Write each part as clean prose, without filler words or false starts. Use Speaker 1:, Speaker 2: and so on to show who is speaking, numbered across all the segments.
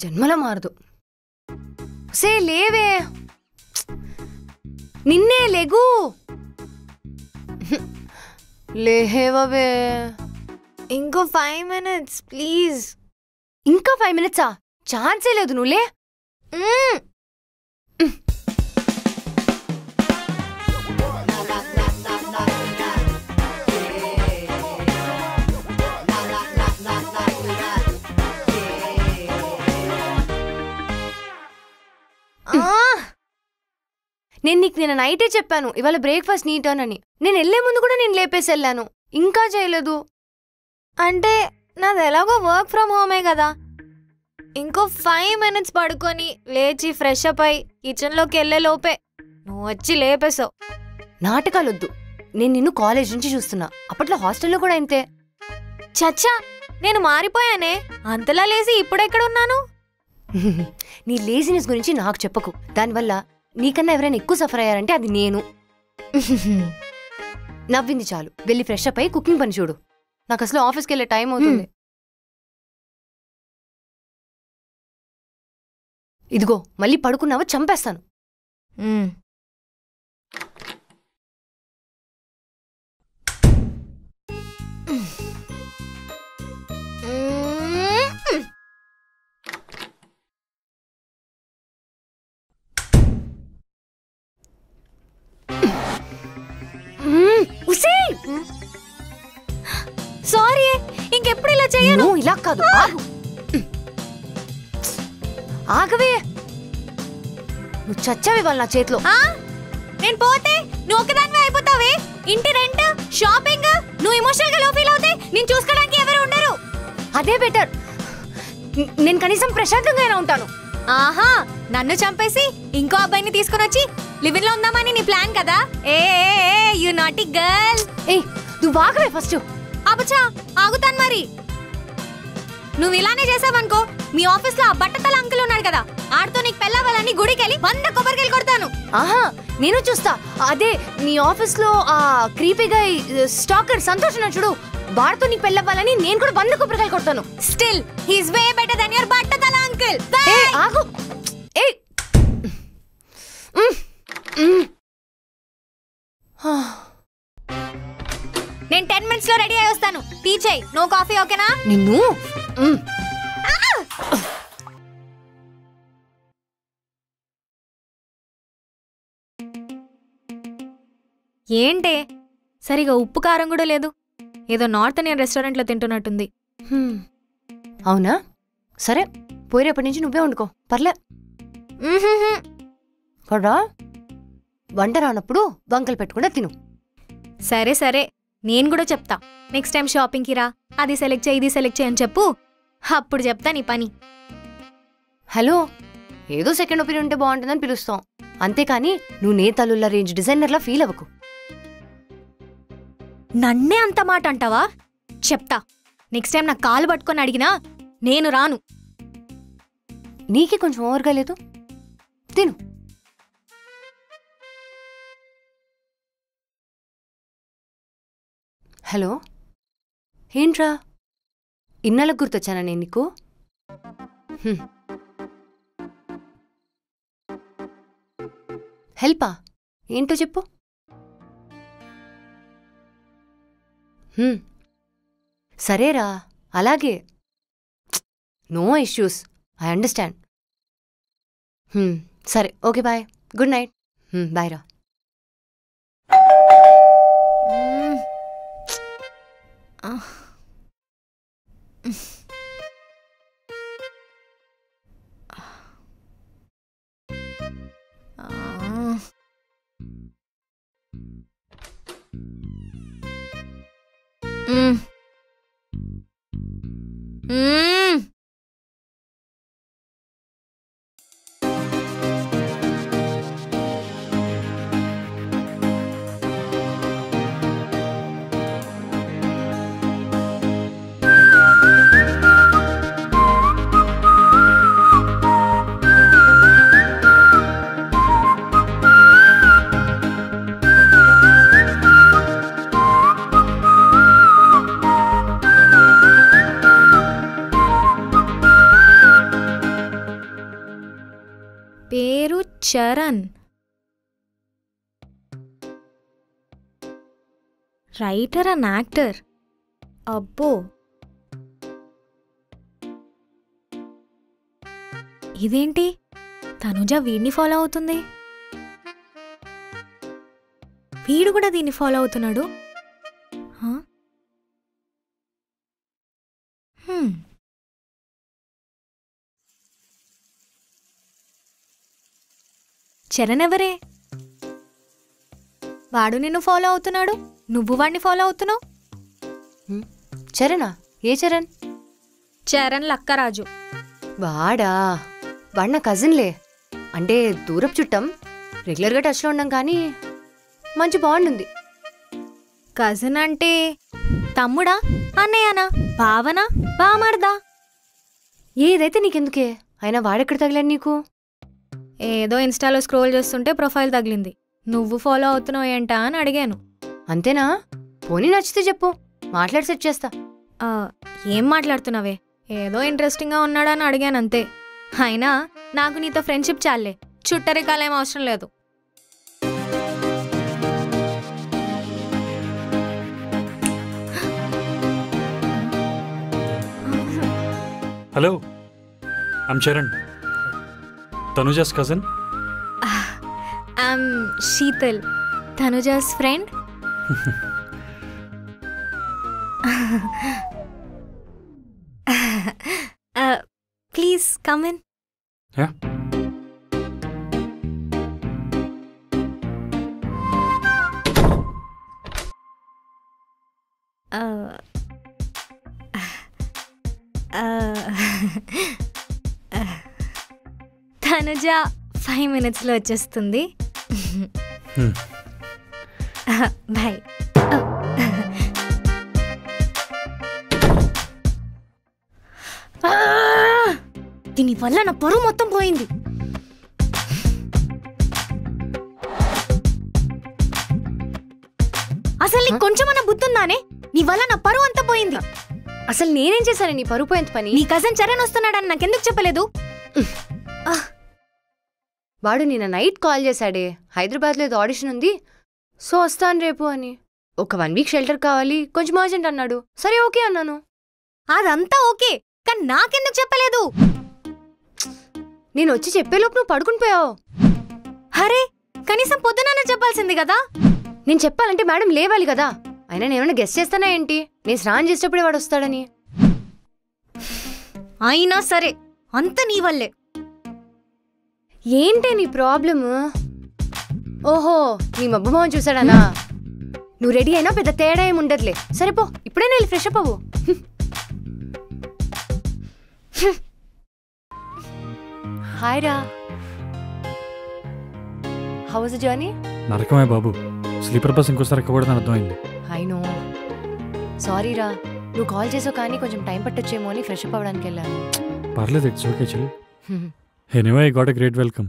Speaker 1: జన్మలో మారదు. సే లేవే, నిన్నే లేగు. లేవవే.
Speaker 2: ఇంకో 5 minutes ప్లీజ్.
Speaker 1: ఇంకా 5 minutes? ఛాన్సే లేదు. నువ్వులే. నేను నీకు నిన్న నైటే చెప్పాను ఇవాళ బ్రేక్ఫాస్ట్ నీ టర్న్ అని. నేను వెళ్లే ముందు కూడా నేను లేపేసి వెళ్ళాను, ఇంకా చేయలేదు.
Speaker 2: అంటే నాది ఎలాగో వర్క్ ఫ్రమ్ హోమే కదా. ఇంకో 5 minutes పడుకొని లేచి ఫ్రెష్ అప్ అయి కిచెన్లోకి వెళ్ళే లోపే నువ్వు వచ్చి లేపేసావు.
Speaker 1: నాటకాలొద్దు. నేను నిన్ను కాలేజ్ నుంచి చూస్తున్నా. అప్పట్లో హాస్టల్లో కూడా ఇంతే.
Speaker 2: చచ్చా, నేను మారిపోయానే. అంతలా లేసి ఇప్పుడెక్కడున్నాను?
Speaker 1: నీ లేజినెస్ గురించి నాకు చెప్పకు. దానివల్ల నీకన్నా ఎవరైనా ఎక్కువ సఫర్ అయ్యారంటే అది నేను. నవ్వింది చాలు, వెళ్ళి ఫ్రెష్ అప్ అయి కుకింగ్ పని చూడు. నాకు అసలు ఆఫీస్కి వెళ్ళే టైం అవుతుంది. ఇదిగో మళ్ళీ పడుకున్నావో చంపేస్తాను.
Speaker 2: సారీ, ఇంకెప్పుడు ఇలా చేయను.
Speaker 1: ఇలా కాదు, ఆగవే. నువ్వు చచ్చావే వాళ్ళ నా చేతిలో.
Speaker 2: నేను పోతే నువ్వు ఒకదానివే అయిపోతావే. ఇంటి రెంట్, షాపింగ్, నువ్వు ఎమోషనల్ గా లో ఫీల్ అవుతే నేను చూసుకోవడానికి ఎవరు ఉండరు.
Speaker 1: అదే బెటర్. నేను కనీసం ప్రశాంతంగా ఉంటాను.
Speaker 2: ఆహా, నన్ను చంపేసి ఇంకో అబ్బాయిని తీసుకుని వచ్చి లివింగ్ లో ఉందామని నీ ప్లాన్ కదా. ఏ యు నాటీ గర్ల్.
Speaker 1: నువ్వు ఆగవే ఫస్ట్.
Speaker 2: అబచా, ఆగుతాను మరి. నువ్వు ఇలానే చేసావనుకో, మీ ఆఫీస్ లో ఆ బట్టతల అంకుల్ ఉన్నాడు కదా, ఆడితో నీకు పెళ్ళవాలని గుడికెళ్ళి 100 కొబ్బరికాయలు కొడతాను.
Speaker 1: ఆహా, నేను చూస్తా. అదే నీ ఆఫీస్ లో ఆ క్రీపీగా స్టాకర్ సంతోష్ చూడు, వాడితో నీకు పెళ్ళవ్వాలని నేను కూడా 100 కొబ్బరికాయలు కొడతాను.
Speaker 2: Still he is way better than your బట్టతల అంకుల్.
Speaker 1: ఆగు.
Speaker 2: నేను 10 minutes లో రెడీ అయ్యి వస్తాను. టీ చేయి, నో కాఫీ, ఓకేనా?
Speaker 1: నిన్ను
Speaker 2: ఏంటే సరిగా ఉప్పు కారం కూడా లేదు. ఏదో నార్త్ ఇండియన్ రెస్టారెంట్లో తింటున్నట్టుంది.
Speaker 1: అవునా? సరే, పోయేపటి నుంచి నువ్వే వండుకో, పర్లే. కదా, వంట రానప్పుడు వంకలు పెట్టుకుండా తిను.
Speaker 2: సరే సరే, నేను కూడా చెప్తా. నెక్స్ట్ టైం షాపింగ్కి రా, అది సెలెక్ట్ చేయి, ఇది సెలెక్ట్ చేయని చెప్పు, అప్పుడు చెప్తా నీ పని.
Speaker 1: హలో, ఏదో సెకండ్ ఒపీనియన్ ఉంటే బాగుంటుందని పిలుస్తాం, అంతేకాని నువ్వు నేతలుల్ల రేంజ్ డిజైనర్లా ఫీల్ అవ్వకు.
Speaker 2: నన్నే అంత మాట అంటావా? చెప్తా. నెక్స్ట్ టైం నా కాలు పట్టుకొని అడిగినా నేను రాను.
Speaker 1: నీకే కొంచెం ఓవర్గా లేదు, తిను. హలో, ఏంట్రా ఇన్నాళ్ళకు గుర్తొచ్చానా నేను నీకు? హెల్పా? ఏంటో చెప్పు. సరేరా, అలాగే. No issues, I understand. సరే, okay, bye, good night. Bye రా.
Speaker 2: Charan writer and actor. అబ్బో, ఇదేంటి తనుజ వీడిని ఫాలో అవుతుంది, వీడు కూడా దీన్ని ఫాలో అవుతున్నాడు. చరణ్ ఎవరే? వాడు నిన్ను ఫాలో అవుతున్నాడు, నువ్వు వాడిని ఫాలో అవుతున్నావు.
Speaker 1: చరణా? ఏ చరణ్?
Speaker 2: చరణ్ లక్కరాజు.
Speaker 1: వాడా? వాడు నా కజిన్లే, అంటే దూరపు చుట్టం. రెగ్యులర్గా టచ్లో ఉన్నాం కానీ మంచి బాండ్ ఉంది.
Speaker 2: కజిన్ అంటే తమ్ముడా, అన్నయ్యనా, బావనా, బామర్దా?
Speaker 1: ఏదైతే నీకెందుకే? అయినా వాడెక్కడ తగిలాడు నీకు?
Speaker 2: ఏదో ఇన్స్టాలో స్క్రోల్ చేస్తుంటే ప్రొఫైల్ తగిలింది. నువ్వు ఫాలో అవుతున్నావు ఏంటా అని అడిగాను.
Speaker 1: అంతేనా? పోనీ నచ్చితే చెప్పు, మాట్లాడి సెట్ చేస్తా.
Speaker 2: ఏం మాట్లాడుతున్నావే? ఏదో ఇంట్రెస్టింగ్గా ఉన్నాడని అడిగాను అంతే. అయినా నాకు నీతో ఫ్రెండ్షిప్ చాలే, చుట్టరికాలేం అవసరం లేదు.
Speaker 3: Hello, I'm Charan, Tanuja's cousin.
Speaker 2: I'm Sheetal, Tanuja's friend. Please come in. Tanuja 5 minutesలో వచ్చేస్తుంది. బాయ్. దీనివల్ల నా పరువు మొత్తం పోయింది. అసలు నీకు కొంచెమన్నా బుద్ధుందానే? నీ వల్ల నా పరువు అంతా పోయింది.
Speaker 1: అసలు నేనేం చేశాను నీ పరువు పోయేంత పని?
Speaker 2: నీ కజిన్ చరణ్ వస్తున్నాడని నాకెందుకు చెప్పలేదు?
Speaker 1: వాడు నిన్న నైట్ కాల్ చేశాడే, హైదరాబాద్లో ఏదో ఆడిషన్ ఉంది, సో వస్తాను రేపు అని. ఒక 1 week షెల్టర్ కావాలి, కొంచెం అర్జెంట్ అన్నాడు. సరే ఓకే అన్నాను.
Speaker 2: అదంతా ఓకే, కానీ నాకెందుకు చెప్పలేదు?
Speaker 1: నేను వచ్చి చెప్పేలోపు నువ్వు పడుకుని పోయావు.
Speaker 2: అరే, కనీసం పొద్దుననే చెప్పాల్సింది కదా.
Speaker 1: నేను చెప్పాలంటే మేడం లేవాలి కదా. అయినా నేనేమన్నా గెస్ట్ చేస్తానా ఏంటి? నేను స్నానం చేసేటప్పుడే వాడు వస్తాడని.
Speaker 2: అయినా సరే, అంత నీ వల్లే.
Speaker 1: ఏంటే నీ ప్రాబ్లము? ఓహో, నీ మబ్బు మొహం చూసాడనా? నువ్వు రెడీ అయినా పెద్ద తేడా ఏమి ఉండదులే. సరేపో, ఇప్పుడే నేను ఫ్రెష్ అప్ అవ్వు. హాయ్ రా. How was the journey?
Speaker 3: నరకమే బాబు, స్లీపర్ బస్ ఇంకోసారి ఎక్కకూడదని అర్థమైంది.
Speaker 1: ఐ నో, సారీ రా. నువ్వు కాల్ చేసావు కానీ కొంచెం టైం పట్టొచ్చేమో అని ఫ్రెష్ అప్ అవ్వడానికి వెళ్ళాను.
Speaker 3: పర్లేదు, it's okay chill. Anyway I got a great welcome.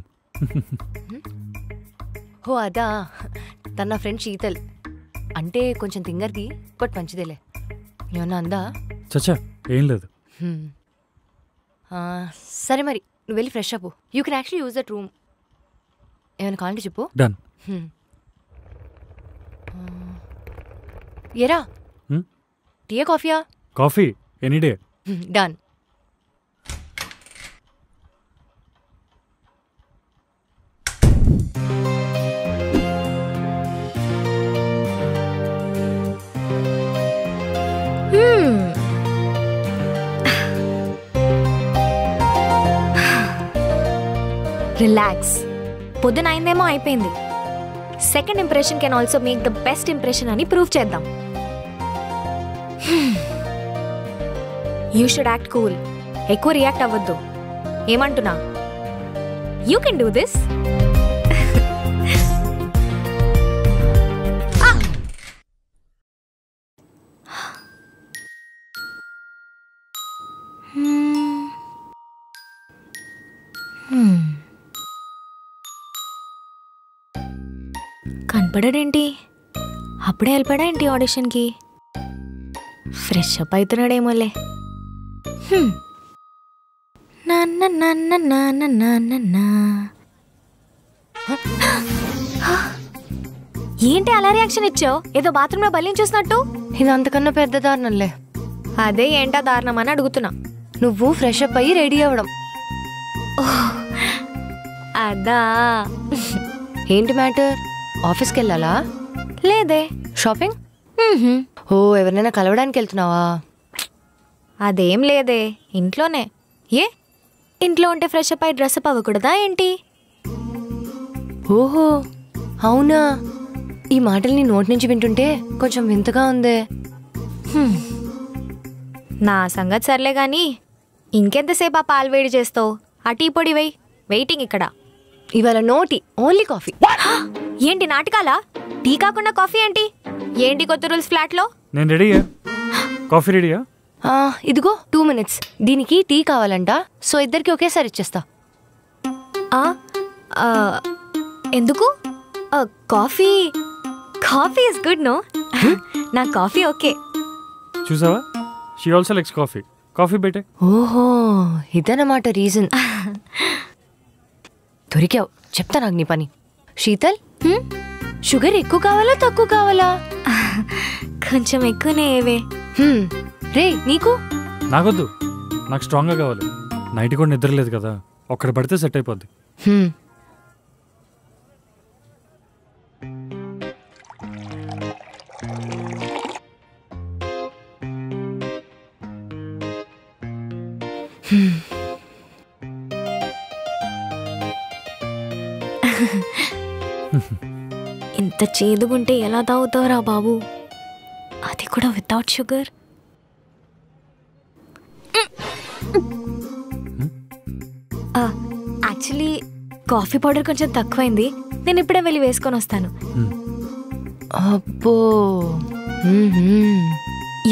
Speaker 1: హో అదా, తన నా ఫ్రెండ్ శీతల్. అంటే కొంచెం తింగర్ది, బట్ మంచిదేలే. ఏమన్నా అందా?
Speaker 3: చచ్చా, ఏం లేదు.
Speaker 1: సరే మరి నువ్వు వెళ్ళి fresh up. You can actually use that room. ఏమైనా కావాలంటే చెప్పు.
Speaker 3: డన్.
Speaker 1: ఏరా, టీయా కాఫీయా?
Speaker 3: Coffee any day.
Speaker 1: Done.
Speaker 2: Relax. పొద్దున అయిందేమో అయిపోయింది. Second impression can also make the best impression అని ప్రూవ్ చేద్దాం. You should act cool. ఎక్కువ రియాక్ట్ అవ్వద్దు. ఏమంటున్నా? You can do this. కనపడాడేంటి? అప్పుడే వెళ్ళిపోయాడా ఏంటి ఆడిషన్కి? Fresh up అవుతున్నాడేమోలే. నాన్న నాన్న నాన్న నాన్న నా ఏంటి అలా రియాక్షన్ ఇచ్చావు? ఏదో బాత్రూంలో బల్లిని చూసినట్టు.
Speaker 1: ఇది అంతకన్నా పెద్ద దారుణంలే.
Speaker 2: అదే ఏంటా దారుణం అని అడుగుతున్నా.
Speaker 1: నువ్వు ఫ్రెష్ అప్ అయ్యి రెడీ అవ్వడం.
Speaker 2: అదా
Speaker 1: ఏంటి మ్యాటర్? ఆఫీస్కి వెళ్ళాలా?
Speaker 2: లేదే.
Speaker 1: షాపింగ్? ఓ, ఎవరినైనా కలవడానికి వెళ్తున్నావా?
Speaker 2: అదేం లేదే, ఇంట్లోనే. ఏ ఇంట్లో ఉంటే ఫ్రెష్ అప్ అయి డ్రెస్ అప్ అవ్వకూడదా ఏంటి?
Speaker 1: ఓహో అవునా? ఈ మాటలు నీ నోటి నుంచి వింటుంటే కొంచెం వింతగా ఉందే.
Speaker 2: నా సంగతి సర్లే గాని ఇంకెంతసేపు ఆ పాలు వేడి చేస్తావు? ఆ టీ పొడి వేయి, వెయిటింగ్ ఇక్కడ.
Speaker 1: ఇవాళ నోటి ఓన్లీ కాఫీ.
Speaker 2: ఏంటి నాటకాలా? టీ కాకుండా కాఫీ ఏంటి? ఏంటి కొత్త రూల్స్ ఫ్లాట్లో?
Speaker 3: నేను రెడీయా. కాఫీ రెడీయా?
Speaker 1: ఇదిగో 2 minutes. దీనికి టీ కావాలంట, సో ఇద్దరికి ఒకేసారి ఇచ్చేస్తా.
Speaker 2: ఎందుకు? Coffee coffee is good no. నా కాఫీ ఓకే.
Speaker 3: చూసావా, she also likes coffee. Coffee బెటే.
Speaker 1: ఓహో ఇదన్నమాట రీజన్. దొరికావు. చెప్తా నాకు నీ పని. శీతల్, షుగర్ ఎక్కువ కావాలా తక్కువ కావాలా?
Speaker 2: కొంచెం ఎక్కువనే ఏవే.
Speaker 1: రే నీకు?
Speaker 3: నాకొద్దు, నాకు స్ట్రాంగ్గా కావాలి. నైట్ కూడా నిద్ర లేదు కదా, ఒక్కడ పడితే సెట్ అయిపోద్ది.
Speaker 2: ఇంత చేదుగుంటే ఎలా తాగుతావురా బాబు, అది కూడా without sugar. Actually coffee powder కొంచెం తక్కువైంది, నేను ఇప్పుడే వెళ్ళి వేసుకొని వస్తాను.
Speaker 1: అబ్బో,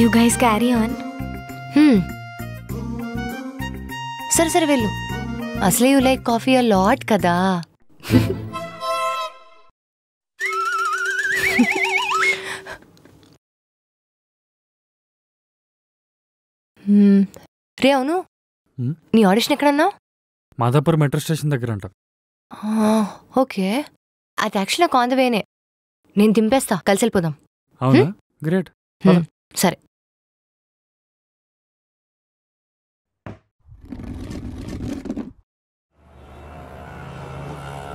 Speaker 2: యూ గైస్ క్యారీ ఆన్.
Speaker 1: సరే సరే వెళ్ళు. అసలే you like coffee a lot కదా. రే అవును, నీ ఆడిషన్ ఎక్కడన్నావు?
Speaker 3: మాదాపూర్ మెట్రో స్టేషన్ దగ్గర అంట.
Speaker 1: ఓకే, అది యాక్చువల్ నాకు ఆన్ ద వేనే. నేను దింపేస్తా, కలిసి వెళ్ళిపోదాం.
Speaker 3: అవునా, గ్రేట్.
Speaker 1: సరే.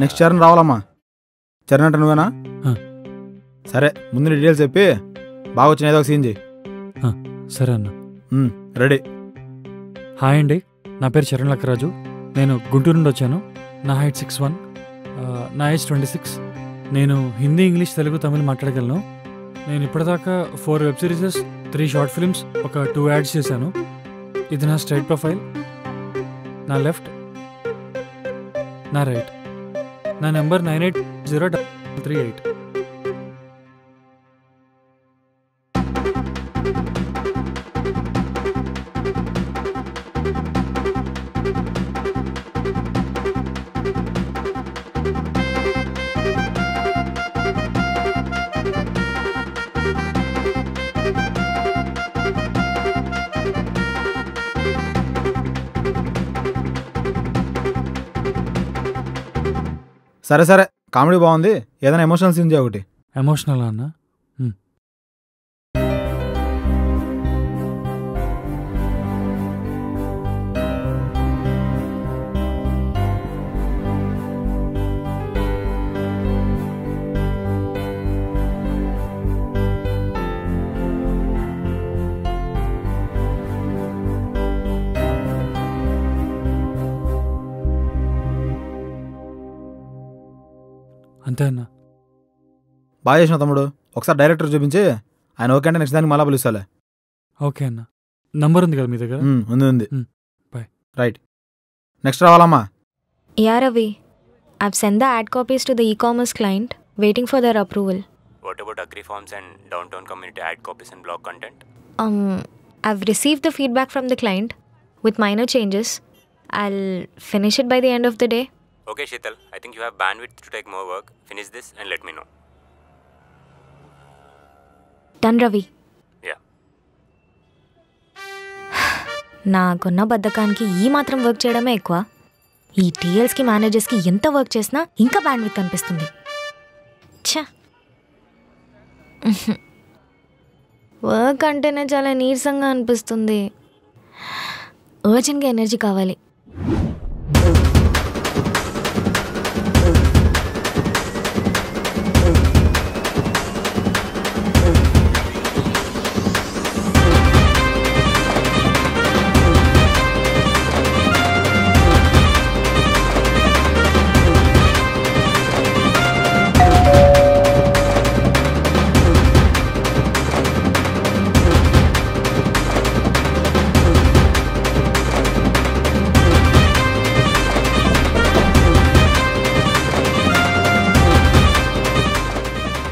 Speaker 4: నెక్స్ట్ చరణ్ రావాలమ్మా. చరణ్ అంటే నువ్వేనా? సరే, ముందు డీటెయిల్స్ చెప్పి బాగా వచ్చిన ఏదో ఒక సీన్ చేయి.
Speaker 3: సరే అన్న.
Speaker 4: రెడీ.
Speaker 3: హాయ్ అండి, నా పేరు చరణ్ లక్కరాజు. నేను గుంటూరు నుండి వచ్చాను. నా హైట్ 6'1", నా ఏజ్ 26. నేను హిందీ, ఇంగ్లీష్, తెలుగు, తమిళ్ మాట్లాడగలను. నేను ఇప్పటిదాకా 4 వెబ్ సిరీసెస్, 3 షార్ట్ ఫిల్మ్స్, ఒక 2 యాడ్స్ చేశాను. ఇది నా స్ట్రైట్ ప్రొఫైల్. నా లెఫ్ట్, నా రైట్. నా నెంబర్ 980338.
Speaker 4: సరే సరే, కామెడీ బాగుంది. ఏదైనా ఎమోషనల్ సీన్ చేయ ఒకటి.
Speaker 3: ఎమోషనల్ అన్న? అంతే అన్న.
Speaker 4: బాగా చేసిన తమ్ముడు. ఒకసారి డైరెక్టర్ చూపించి ఆయన ఓకే అంటే నెక్స్ట్ దానికి మళ్ళా పిలుస్తాలే.
Speaker 3: ఓకే అన్న. నంబర్ ఉంది కదా మీ దగ్గర?
Speaker 4: ఉంది.
Speaker 3: బాయ్.
Speaker 4: రైట్. నెక్స్ట్ రావాలమ్మా.
Speaker 2: Yeah, Ravi. I've sent the ad copies to the e-commerce client, waiting for their approval.
Speaker 5: What about agri forms and downtown community ad copies and blog content?
Speaker 2: I've received the feedback from the client with minor changes. I'll finish it by the end of the day.
Speaker 5: Okay, Sheetal. I think you have bandwidth to take more work. Finish this and let me know.
Speaker 2: Done, Ravi.
Speaker 5: Yeah.
Speaker 2: నాకున్న బద్ధకానికి ఈ మాత్రం work చేయడమే ఎక్కువ. ఈ టీఎల్స్కి మేనేజర్స్కి ఎంత work చేసినా ఇంకా bandwidth కనిపిస్తుంది. ఛా, వర్క్ అంటేనే చాలా నీరసంగా అనిపిస్తుంది. అర్జెంట్గా ఎనర్జీ కావాలి.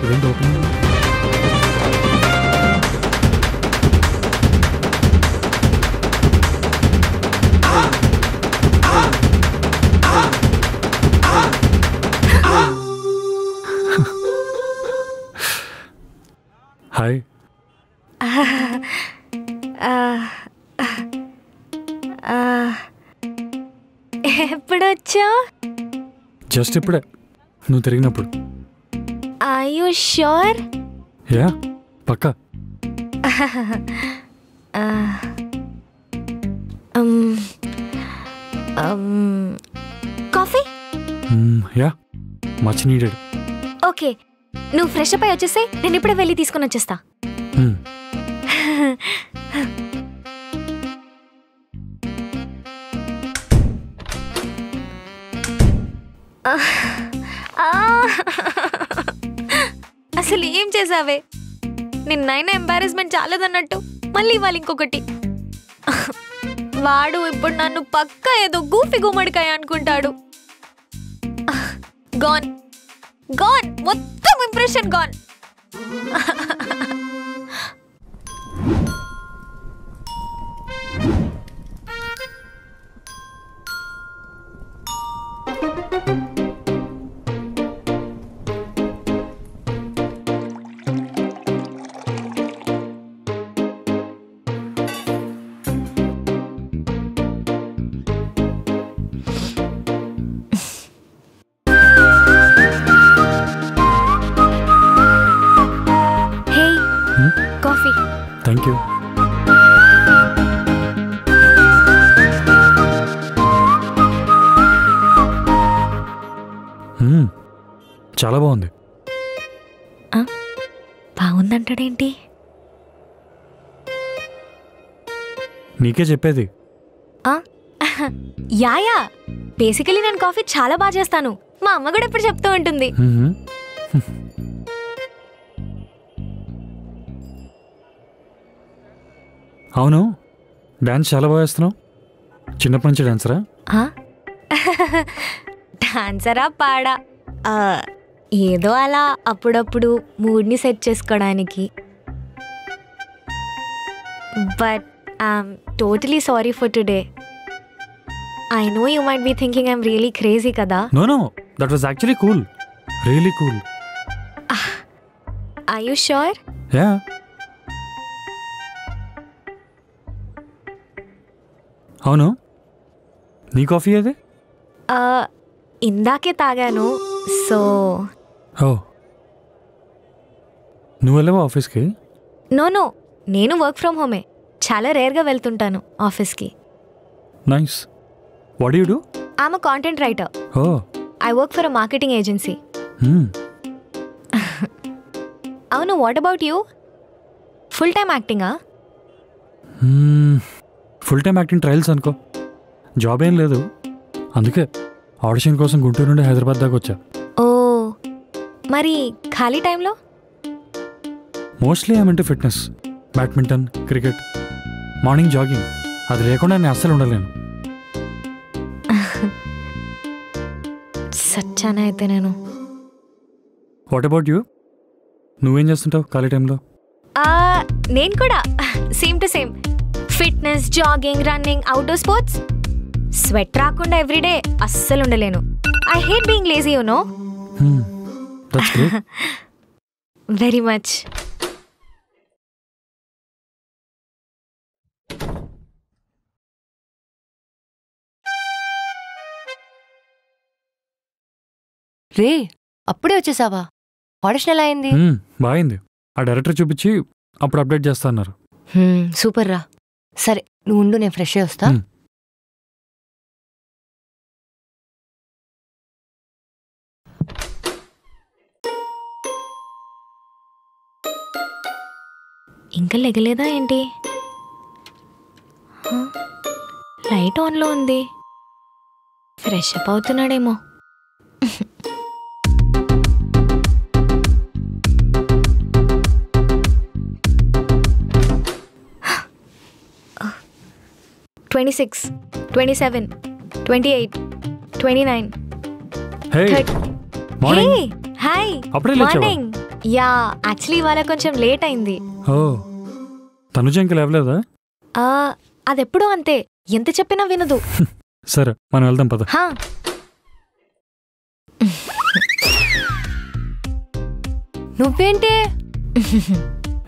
Speaker 3: ఇదేంటి ఓపెన్? హాయ్.
Speaker 2: ఎప్పుడొచ్చా?
Speaker 3: జస్ట్ ఇప్పుడే నువ్వు తిరిగినప్పుడు.
Speaker 2: Are you sure?
Speaker 3: యా, పక్కా.
Speaker 2: Coffee?
Speaker 3: Yeah, much needed.
Speaker 2: Okay, నువ్వు ఫ్రెష్ అప్ అయి వచ్చేసి నేను ఇప్పుడే వెళ్ళి తీసుకొని వచ్చేస్తా. అసలు ఏం చేసావే? నిన్నైనా ఎంబారెస్మెంట్ చాలేదన్నట్టు మళ్ళీ ఇవాళ ఇంకొకటి. వాడు ఇప్పుడు నన్ను పక్కా ఏదో గూఫి గుమ్మడికాయ అనుకుంటాడు. గాన్ గాన్, మొత్తం impression gone. Coffee.
Speaker 3: Thank you. చాలా బాగుంది.
Speaker 2: బాగుందంటాడేంటి?
Speaker 3: నీకే చెప్పేది.
Speaker 2: యాయా, బేసికలీ నేను కాఫీ చాలా బాగా చేస్తాను. మా అమ్మ కూడా ఎప్పుడు చెప్తూ ఉంటుంది.
Speaker 3: అవును, డాన్స్ చాలా బాగా వేస్తున్నావు. చిన్నప్పటి నుంచి డాన్సరా?
Speaker 2: డాన్సరా పాడా, ఏదో అలా అప్పుడప్పుడు మూడ్ని సెట్ చేసుకోవడానికి. But I'm totally sorry for today. I know you might be thinking I'm really crazy కదా.
Speaker 3: No no, that was actually cool, really cool.
Speaker 2: Are you sure?
Speaker 3: Yeah. అవును, నీ కాఫీ ఏది?
Speaker 2: ఇందాకే తాగాను. సో
Speaker 3: ఓ, నువ్వు వెళ్ళవా ఆఫీస్కి?
Speaker 2: నో నో, నేను వర్క్ ఫ్రమ్ హోమే. చాలా రేర్గా వెళ్తుంటాను ఆఫీస్కి.
Speaker 3: Nice. What you do?
Speaker 2: I'm a content writer.
Speaker 3: ఓ,
Speaker 2: I work for a marketing agency. అవును, what about you? Full time యాక్టింగా?
Speaker 3: ఫుల్ టైమ్ యాక్టింగ్ ట్రయల్స్ అనుకో. జాబ్ ఏం లేదు, అందుకే ఆడిషన్ కోసం గుంటూరు నుండి హైదరాబాద్ దాకా వచ్చా.
Speaker 2: ఓ, మరి ఖాళీ టైంలో?
Speaker 3: Mostly I'm into fitness, badminton, cricket, morning jogging. అది లేకుండా నేను అస్సలు ఉండలేను.
Speaker 2: సచ్చానా అయితే నేను.
Speaker 3: What about you? నువ్వేం చేస్తుంటావు ఖాళీ టైంలో?
Speaker 2: నేను కూడా same to same. Fitness, jogging, running, outdoor sports. Sweat రాకుండా ఎవ్రీడే అస్సలు ఉండలేను. I hate being lazy, you know.
Speaker 3: That's great.
Speaker 2: Very much.
Speaker 1: రే అప్పుడే వచ్చేసావా? ఆడిషన్ ఎలా అయింది?
Speaker 3: బాగుంది. ఆ డైరెక్టర్ చూపించి అప్పుడు అప్డేట్ చేస్తా అన్నారు.
Speaker 1: సూపర్ రా. సరే నువ్వు ఉండు, నేను ఫ్రెష్ అయ్యి వస్తా.
Speaker 2: ఇంకా లెగలేదా ఏంటి? లైట్ ఆన్లో ఉంది. ఫ్రెష్ అప్ అవుతున్నాడేమో. 26, 27, 28, 29.
Speaker 3: Hey morning.
Speaker 2: Hey hi.
Speaker 3: అప్పుడే లేచావా?
Speaker 2: మార్నింగ్. యా యాక్చువల్లీ ఇవాళ కొంచెం లేట్ అయింది.
Speaker 3: ఓ తనుజ ఇంకా లేవలేదా?
Speaker 2: అదెప్పుడూ అంతే, ఎంత చెప్పినా వినదు.
Speaker 3: సరే మనం వెళ్దాం పద.
Speaker 2: హా
Speaker 1: నువ్వేంటే?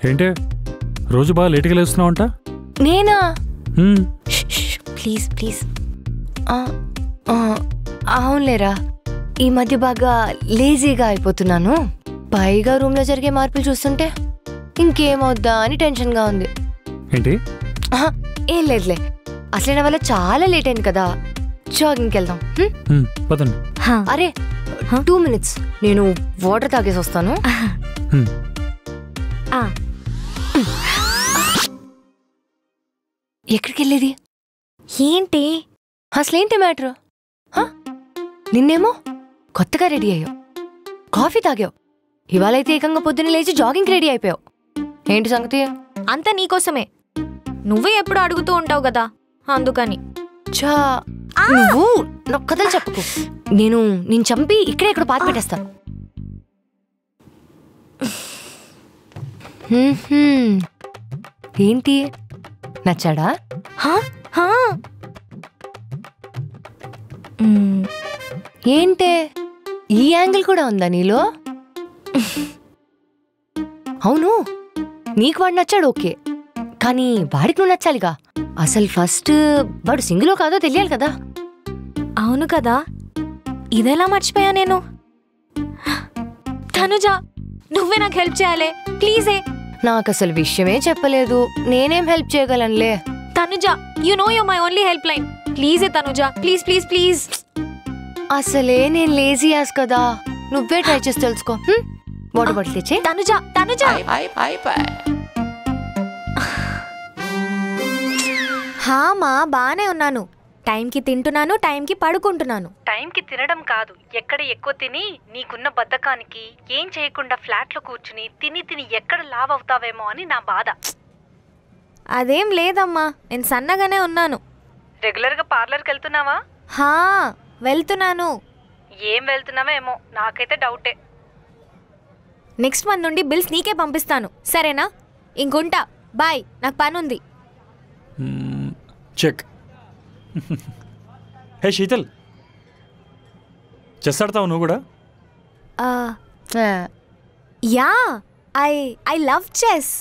Speaker 3: ఏంటే రోజు బాగా లేటుగా లేస్తున్నావంట?
Speaker 1: నేనా?
Speaker 2: Please please.
Speaker 1: అవునులేరా, ఈ మధ్య బాగా లేజీగా అయిపోతున్నాను. పైగా రూమ్ లో జరిగే మార్పులు చూస్తుంటే ఇంకేమవుద్దా అని టెన్షన్ గా ఉంది.
Speaker 3: ఏంటి?
Speaker 1: ఏం లేదులే, అసలు నా వల్ల చాలా లేట్ అయింది కదా. జాగింగ్కి వెళ్దాం.
Speaker 3: పదండి.
Speaker 1: అరే 2 minutes, నేను వాటర్ తాగేసి వస్తాను. ఎక్కడికి వెళ్ళేది?
Speaker 2: ఏంటి
Speaker 1: అసలేంటి మ్యాటర్? నిన్నేమో కొత్తగా రెడీ అయ్యావు, కాఫీ తాగావు, ఇవాళైతే ఏకంగా పొద్దున్న లేచి జాగింగ్కి రెడీ అయిపోయావు. ఏంటి సంగతి?
Speaker 2: అంతా నీకోసమే, నువ్వే ఎప్పుడు అడుగుతూ ఉంటావు కదా, అందుకని.
Speaker 1: చా నువ్వు నాకు కథలు చెప్పకు. నేను చంపి ఇక్కడే ఇక్కడ పాతి పెట్టేస్తాను. ఏంటి నచ్చాడా? ఏంటే ఈ యాంగిల్ కూడా ఉందా నీలో? అవును, నీకు వాడు నచ్చాడు ఓకే, కానీ వాడికి నువ్వు నచ్చాలిగా. అసలు ఫస్ట్ వాడు సింగిలో కాదో తెలియాలి కదా.
Speaker 2: అవును కదా, ఇదెలా మర్చిపోయా నేను. తనుజ నువ్వే నాకు హెల్ప్ చేయాలి ప్లీజే.
Speaker 1: నాకు అసలు విషయమే చెప్పలేదు, నేనేం హెల్ప్ చేయగలనులే.
Speaker 2: Tanuja you know you my only help line. ప్లీజే తనుజ, ప్లీజ్ ప్లీజ్ ప్లీజ్.
Speaker 1: అసలే నేను లేజీ యాస్ కదా, నువ్వే ట్రై చేసి తెలుసుకో. వాటర్ బాటిల్ తెచ్చే.
Speaker 2: తనుజ తనుజ. మా బానే ఉన్నాను. టైంకి తింటున్నాను, టైంకి పడుకుంటున్నాను.
Speaker 6: టైంకి తినడం కాదు, ఎక్కడ ఎక్కువ తిని నీకున్న బద్ధకానికి ఏం చేయకుండా ఫ్లాట్లో కూర్చుని తిని తిని ఎక్కడ లావ్ అవుతావేమో అని నా బాధ.
Speaker 2: అదేం లేదమ్మా, నేను సన్నగానే ఉన్నాను.
Speaker 6: రెగ్యులర్గా పార్లర్కి వెళ్తున్నావా?
Speaker 2: వెళ్తున్నాను.
Speaker 6: ఏం వెళ్తున్నావో ఏమో, నాకైతే డౌటే.
Speaker 2: నెక్స్ట్ మంత్ నుండి బిల్స్ నీకే పంపిస్తాను, సరేనా? ఇంకుంటా, బాయ్, నాకు పనుంది.
Speaker 3: చెక్. హే శీతల్, చెస్ ఆడతావు నువ్వు కూడా?
Speaker 2: Yeah, I love chess.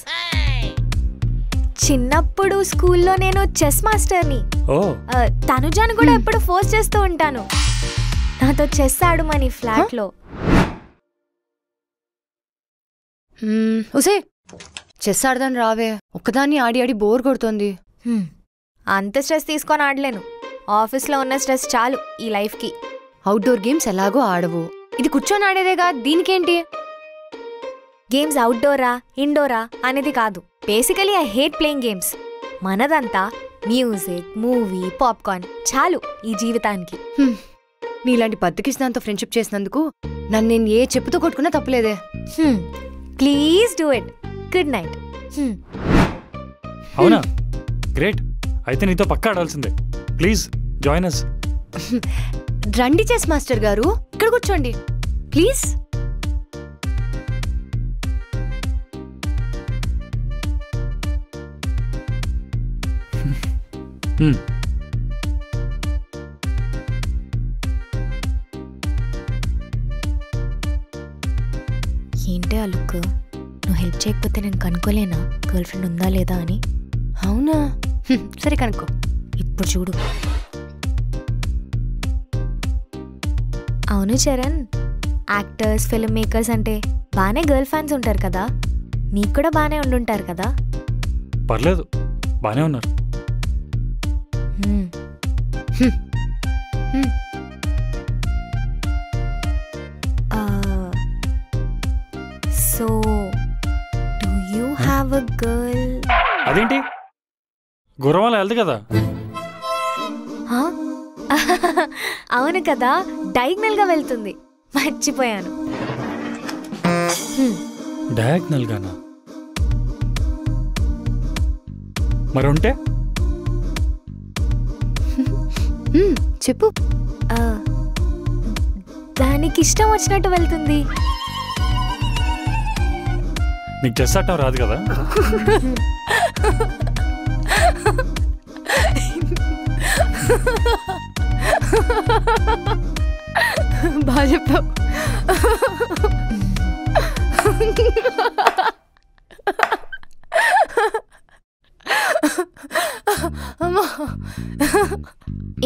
Speaker 2: చిన్నప్పుడు స్కూల్లో నేను చెస్ మాస్టర్ని. తనుజాను కూడా ఎప్పుడు ఫోర్స్ చేస్తూ ఉంటాను నాతో చెస్ ఆడమని ఫ్లాట్లో.
Speaker 1: ఉసే చెస్ ఆడదాని రావే, ఒక్కదాన్ని ఆడి ఆడి బోర్ కొడుతోంది.
Speaker 2: అంత స్ట్రెస్ తీసుకొని ఆడలేను, ఆఫీస్లో ఉన్న స్ట్రెస్ చాలు ఈ లైఫ్కి.
Speaker 1: అవుట్డోర్ గేమ్స్ ఎలాగో ఆడవు, ఇది కూర్చొని ఆడేదేగా, దీనికేంటి?
Speaker 2: గేమ్స్ అవుట్డోరా ఇండోరా అనేది కాదు, basically I hate playing games. మనదంతా మ్యూజిక్, మూవీ, పాప్కార్న్ చాలు ఈ జీవితానికి.
Speaker 1: నీలాంటి బద్దకిస్తాంతో ఫ్రెండ్షిప్ చేసినందుకు నన్ను నేను ఏ చెప్పుతో కొట్టుకున్నా తప్పలేదే.
Speaker 2: Please do it. Good night.
Speaker 3: అవునా, గ్రేట్. అయితే నీతో పక్కా ఆడాల్సిందే. Please join us.
Speaker 1: రండి చెస్ మాస్టర్ గారు, ఇక్కడ కూర్చోండి ప్లీజ్.
Speaker 2: ఏంటి ఆ లుక్? నువ్వు హెల్ప్ చేయకపోతే నేను కనుక్కోలేనా గర్ల్ ఫ్రెండ్ ఉందా లేదా అని?
Speaker 1: అవునా, సరే కనుక్కో.
Speaker 2: ఇప్పుడు చూడు. అవును చరణ్, యాక్టర్స్ ఫిల్మ్ మేకర్స్ అంటే బాగానే గర్ల్ ఫ్యాన్స్ ఉంటారు కదా, నీకు కూడా బాగానే ఉండుంటారు కదా.
Speaker 3: పర్లేదు, బాగానే ఉన్నారు.
Speaker 2: So do you have a girl?
Speaker 3: అదేంటి గుర్రవాళ్ళ వెళ్దు కదా.
Speaker 2: అవును కదా, డయాగ్నల్ గా వెళ్తుంది, మర్చిపోయాను.
Speaker 3: డయాగ్నల్ గానా? మరి ఉంటే
Speaker 1: చెప్పు.
Speaker 2: దానికి ఇష్టం వచ్చినట్టు వెళ్తుంది.
Speaker 3: నీకు చెస్ ఆడటం రాదు కదా?
Speaker 1: బాగా చెప్పావు.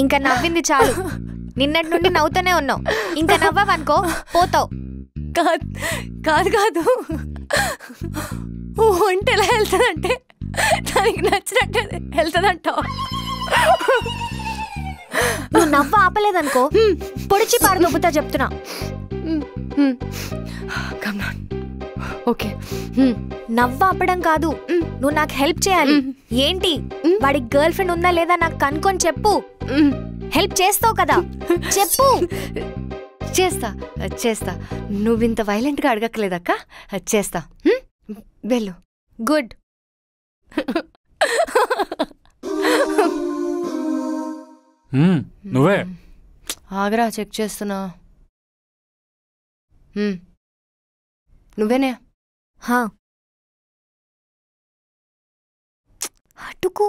Speaker 2: ఇంకా నవ్వింది చాలు, నిన్నటి నుండి నవ్వుతూనే ఉన్నావు. ఇంకా నవ్వావనుకో పోతావు.
Speaker 1: కాదు కాదు కాదు, ఒంటి ఎలా వెళ్తుందంటే దానికి నచ్చినట్టు వెళ్తుందంటావు.
Speaker 2: నువ్వు నవ్వ ఆపలేదనుకో పొడిచి పాడు దొబ్బుతా చెప్తున్నా.
Speaker 1: ఓకే,
Speaker 2: నవ్వ ఆపడం కాదు, నువ్వు నాకు హెల్ప్ చేయాలి. ఏంటి, వాడికి గర్ల్ ఫ్రెండ్ ఉందా లేదా నాకు కనుక్కొని చెప్పు. హెల్ప్ చేస్తావు కదా, చెప్పు.
Speaker 1: చేస్తా చేస్తా, నువ్వింత వైలెంట్గా అడగక్కలేదక్క, చేస్తా. వెళ్ళు.
Speaker 2: గుడ్.
Speaker 3: నువ్వే
Speaker 1: ఆగరా, చెక్ చేస్తున్నా. నువ్వేనే?
Speaker 2: అటుకు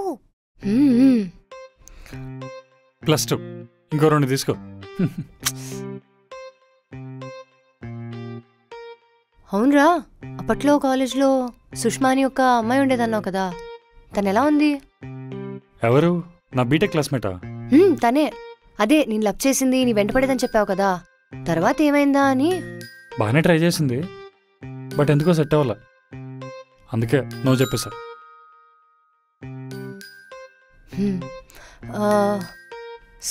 Speaker 3: +2 ఇంకో 2 తీసుకో.
Speaker 1: అవునరా, అప్పట్లో కాలేజ్లో సుష్మా అని ఒక అమ్మాయి ఉండేదన్నావు కదా, తను ఎలా ఉంది?
Speaker 3: ఎవరు? నా బీటెక్ క్లాస్మేటా?
Speaker 1: తనే. అదే నేను లవ్ చేసింది, నీ వెంటపడేదని చెప్పావు కదా, తర్వాత ఏమైందా అని.
Speaker 3: బాగానే ట్రై చేసింది, బట్ ఎందుకో సెట్ అవ్వాల, అందుకే నువ్వు చెప్పేసా.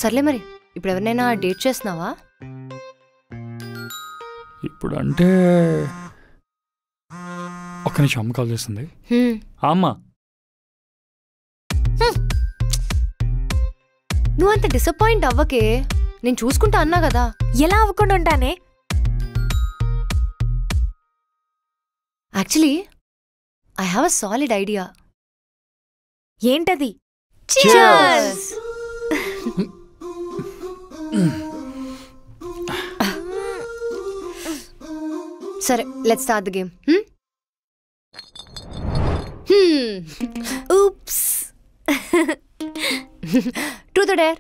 Speaker 1: సర్లే, మరి ఇప్పుడు ఎవరినైనా డేట్ చేస్తున్నావా?
Speaker 3: ఇప్పుడు అంటే ఒక్క నిమిషం, అమ్మ కాల్ చేస్తుంది. అమ్మ,
Speaker 1: నువ్వు అంత డిసప్పాయింట్ అవ్వకే, నేను చూసుకుంటా అన్నా కదా.
Speaker 2: ఎలా అవ్వకుండా ఉంటానే?
Speaker 1: Actually I have a solid idea.
Speaker 2: ఏంటది?
Speaker 1: Cheers! సరే, let's start the game.
Speaker 2: Oops.
Speaker 1: Truth or dare?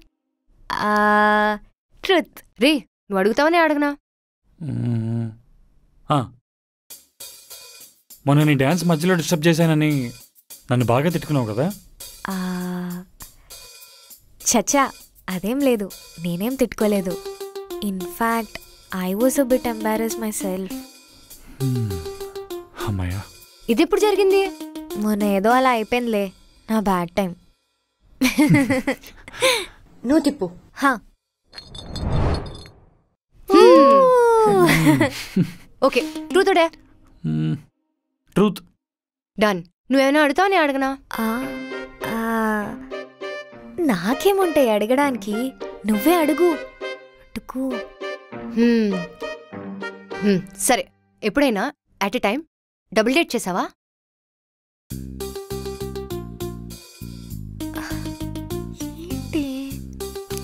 Speaker 2: Truth.
Speaker 1: రే, నువ్వు అడుగుతావని అడగనా?
Speaker 3: మొన్న నీ డ్యాన్స్ మధ్యలో డిస్టర్బ్ చేశానని నన్ను బాగా తిట్టుకున్నావు కదా?
Speaker 2: చచ్చా, అదేం లేదు, నేనేం తిట్టుకోలేదు. In fact I was a bit embarrass myself.
Speaker 3: అమ్మాయ్యా,
Speaker 1: ఇది ఎప్పుడు జరిగింది?
Speaker 2: మొన్న ఏదో అలా అయిపోయిందిలే, నా బ్యాడ్ టైం.
Speaker 1: నువ్వు తిప్పు. Okay, truth or dare?
Speaker 3: Truth.
Speaker 1: Done. నువ్వేమైనా అడుగుతావని అడగనా?
Speaker 2: నాకేముంటాయి అడగడానికి, నువ్వే అడుగు. అడుగు.
Speaker 1: సరే, ఎప్పుడైనా at a time double date చేసావా?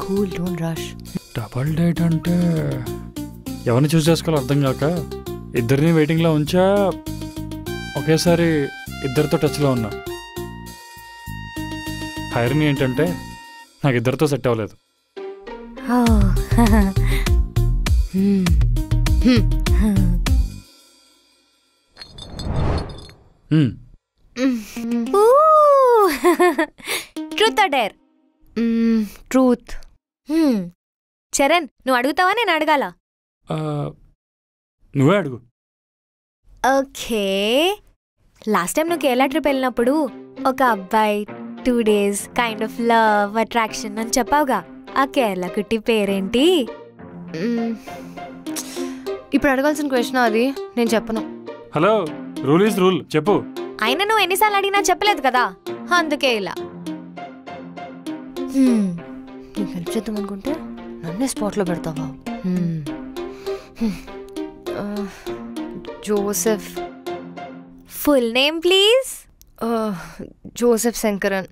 Speaker 1: Cool, don't rush.
Speaker 3: Double date అంటే ఎవరిని చూస్ చేసుకోవాలో అర్థం కాక ఇద్దరిని వెయిటింగ్లో ఉంచా, ఒకేసారి ఇద్దరితో టచ్లో ఉన్నా. ఐరనీ ఏంటంటే నాకు ఇద్దరితో సెట్ అవ్వలేదు.
Speaker 2: Truth or dare?
Speaker 1: Truth.
Speaker 2: Charan, నువ్వు అడుగుతావా నేను అడగాల?
Speaker 3: నువ్వే అడుగు.
Speaker 2: ఓకే, లాస్ట్ టైం నువ్వు కేరళ ట్రిప్ వెళ్ళినప్పుడు ఒక అబ్బాయి 2 days kind of love attraction అని చెప్పావుగా, ఆ కేరళ కుట్టి పేరేంటి?
Speaker 1: ఇప్పుడు అడగాల్సిన క్వశ్చన్ అది, నేను చెప్పను.
Speaker 3: హలో, రూల్ ఈజ్ రూల్, చెప్పు.
Speaker 2: అయినా నువ్వు ఎన్నిసార్లు అడిగినా చెప్పలేదు కదా, అందుకే ఇలా.
Speaker 1: నీకు హెల్ప్ చేద్దాం అనుకుంటే నన్నే స్పాట్లో పెడతావా? Joseph.
Speaker 2: Full name please.
Speaker 1: Joseph Shankaran.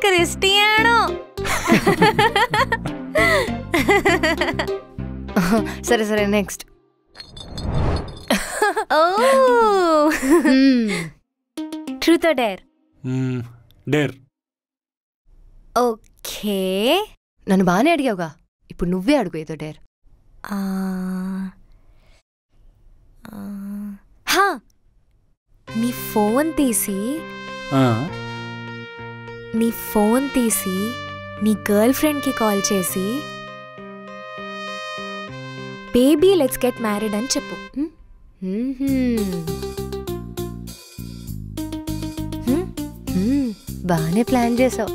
Speaker 2: Cristiano.
Speaker 1: సరే సరే, next.
Speaker 2: Truth or dare?
Speaker 3: Dare.
Speaker 2: Okay,
Speaker 1: నన్ను బాగానే అడిగావుగా, ఇప్పుడు నువ్వే అడుగు ఏదో డేర్.
Speaker 2: నీ ఫోన్ తీసి నీ గర్ల్ ఫ్రెండ్కి కాల్ చేసి బేబీ లెట్స్ గెట్ మ్యారీడ్ అని చెప్పు.
Speaker 1: బాగానే ప్లాన్ చేసావు.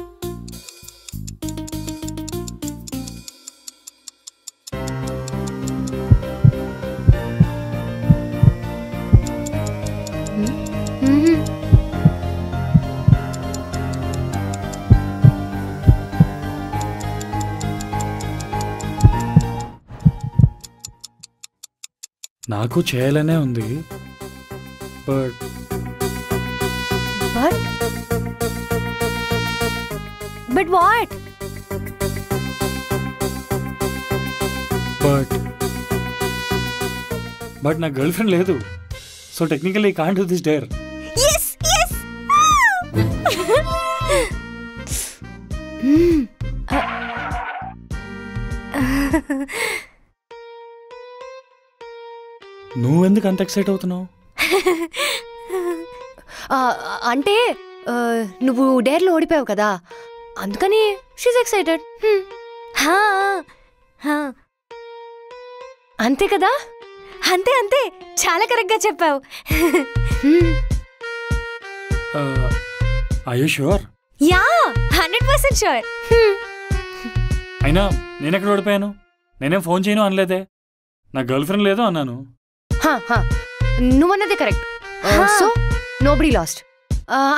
Speaker 3: నాకు చేయాలనే ఉంది, బట్
Speaker 2: బట్ వాట్?
Speaker 3: బట్ నా గర్ల్ ఫ్రెండ్ లేదు, so technically can't do this dare. నువ్వెందుకు అంత ఎక్సైట్ అవుతున్నావు?
Speaker 1: అంటే నువ్వు డేర్లో ఓడిపోయావు కదా, అందుకని షీజ్ ఎక్సైటెడ్. అంతే కదా?
Speaker 2: అంతే అంతే, చాలా కరెక్ట్గా చెప్పావు.
Speaker 3: Are you sure?
Speaker 2: Yeah, 100% sure.
Speaker 3: అయినా నేనెక్కడ ఓడిపోయాను? నేనేం ఫోన్ చేయను అనలేదే, నా గర్ల్ ఫ్రెండ్ లేదు అన్నాను.
Speaker 1: నువ్వన్నదే కరెక్ట్. So nobody last.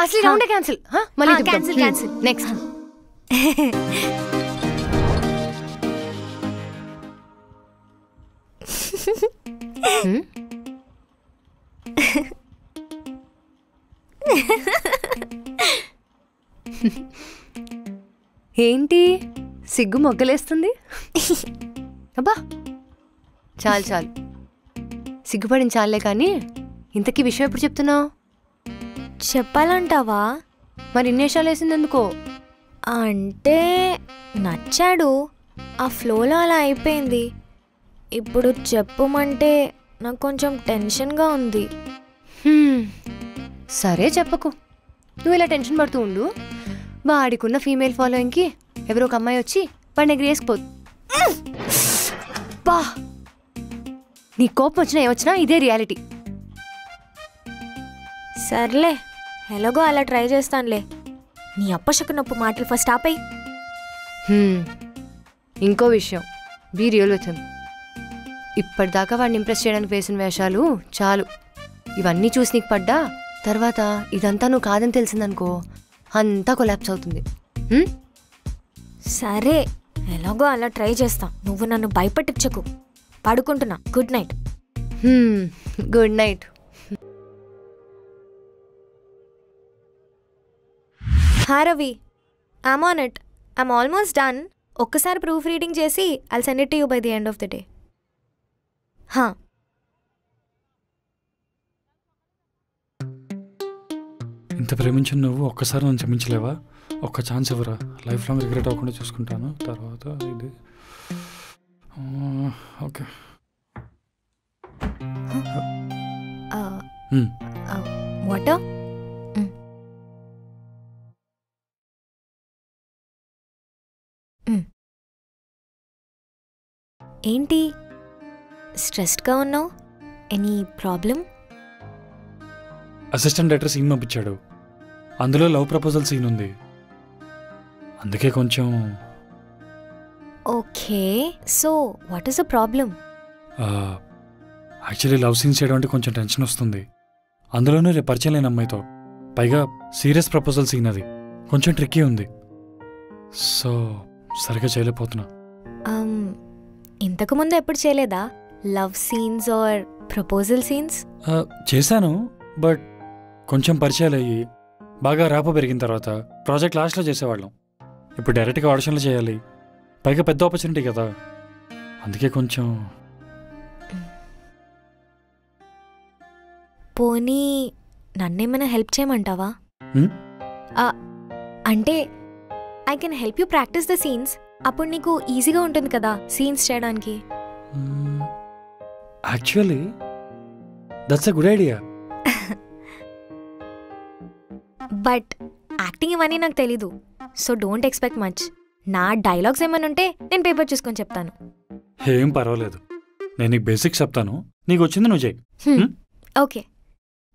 Speaker 1: అసలు రౌండే క్యాన్సిల్. మళ్ళీ క్యాన్సిల్. నెక్స్ట్. ఏంటి సిగ్గు మొగ్గలేస్తుంది? అబ్బా చాలు చాలు, సిగ్గుపడిన చాలే కానీ ఇంతకీ విషయం ఎప్పుడు చెప్తున్నావు?
Speaker 2: చెప్పాలంటావా?
Speaker 1: మరి ఇన్నేషాలు వేసింది ఎందుకో?
Speaker 2: అంటే నచ్చాడు, ఆ ఫ్లోలో అలా అయిపోయింది. ఇప్పుడు చెప్పమంటే నాకు కొంచెం టెన్షన్గా ఉంది.
Speaker 1: సరే చెప్పకు, నువ్వు ఇలా టెన్షన్ పడుతూ ఉండు. వాడికున్న ఫీమేల్ ఫాలోయింగ్కి ఎవరో ఒక అమ్మాయి వచ్చి వాడిని ఎగిరేసిపోదు. బా, నీ కోపం వచ్చినా ఏమొచ్చినా ఇదే రియాలిటీ.
Speaker 2: సర్లే, ఎలాగో అలా ట్రై చేస్తానులే. నీ అప్పశకునప్పు మాటలు ఫస్ట్ ఆపై.
Speaker 1: ఇంకో విషయం, బీ రియల్ విత్ హిమ్. ఇప్పటిదాకా వాడిని ఇంప్రెస్ చేయడానికి వేసిన వేషాలు చాలు. ఇవన్నీ చూసి నీకు పడ్డా తర్వాత ఇదంతా నువ్వు కాదని తెలిసిందనుకో, అంతా కొలాప్స్ అవుతుంది.
Speaker 2: సరే, ఎలాగో అలా ట్రై చేస్తా. నువ్వు నన్ను భయపెట్టించకు. పడుకుంటున్నా. Good night.
Speaker 1: Good night.
Speaker 2: హా Ravi, I'm on it. I'm almost done. ఒక్కసారి ప్రూఫ్ రీడింగ్ చేసి I'll send it to you by the end of the day.
Speaker 3: ఇంత ప్రేమించిన నువ్వు ఒక్కసారి నన్ను క్షమించలేవా? ఒక్క ఛాన్స్ ఇవ్వరా? లైఫ్ లాంగ్ రిగ్రెట్ అవ్వకుండా చూసుకుంటాను. తర్వాత ఇది ఓకే.
Speaker 2: వాటర్? ఏంటి స్ట్రెస్డ్గా ఉన్నావు? Any problem?
Speaker 3: Assistant director scene పంపించాడు, అందులో లవ్ ప్రపోజల్ సీన్ ఉంది, అందుకే కొంచెం.
Speaker 2: Okay, so what is the problem?
Speaker 3: Actually love scenes చేయడం అంటే కొంచెం టెన్షన్ వస్తుంది, అందులోనూ రేపు పరిచయం లేని అమ్మాయితో, పైగా సీరియస్ ప్రపోజల్ సీన్, అది కొంచెం ట్రిక్కీ ఉంది, సో సరిగ్గా చేయలేకపోతున్నా.
Speaker 2: ఇంతకుముందు ఎప్పుడు చేయలేదా love scenes or proposal scenes?
Speaker 3: చేశాను, బట్ కొంచెం పరిచయాలు అయ్యి బాగా ర్యాపో పెరిగిన తర్వాత ప్రాజెక్ట్ లాస్ట్లో చేసేవాళ్ళం. ఇప్పుడు డైరెక్ట్గా ఆడిషన్లో చేయాలి, పైగా పెద్ద ఆపర్చునిటీ కదా, అందుకే కొంచెం.
Speaker 2: పోనీ నన్నేమైనా హెల్ప్ చేయమంటావా? అంటే I can help you practice the scenes, అప్పుడు నీకు ఈజీగా ఉంటుంది కదా సీన్స్ చేయడానికి.
Speaker 3: Actually that's a good idea.
Speaker 2: But acting ఇవన్నీ నాకు తెలీదు, సో డోంట్ ఎక్స్పెక్ట్ మచ్. నా డైలాగ్స్ ఏమైనా ఉంటే నేను పేపర్ చూసుకొని చెప్తాను.
Speaker 3: ఏం పర్వాలేదు, నేను నీకు బేసిక్స్ చెప్తాను, నీకు వచ్చింది నువ్వు చేయి.
Speaker 2: ఓకే.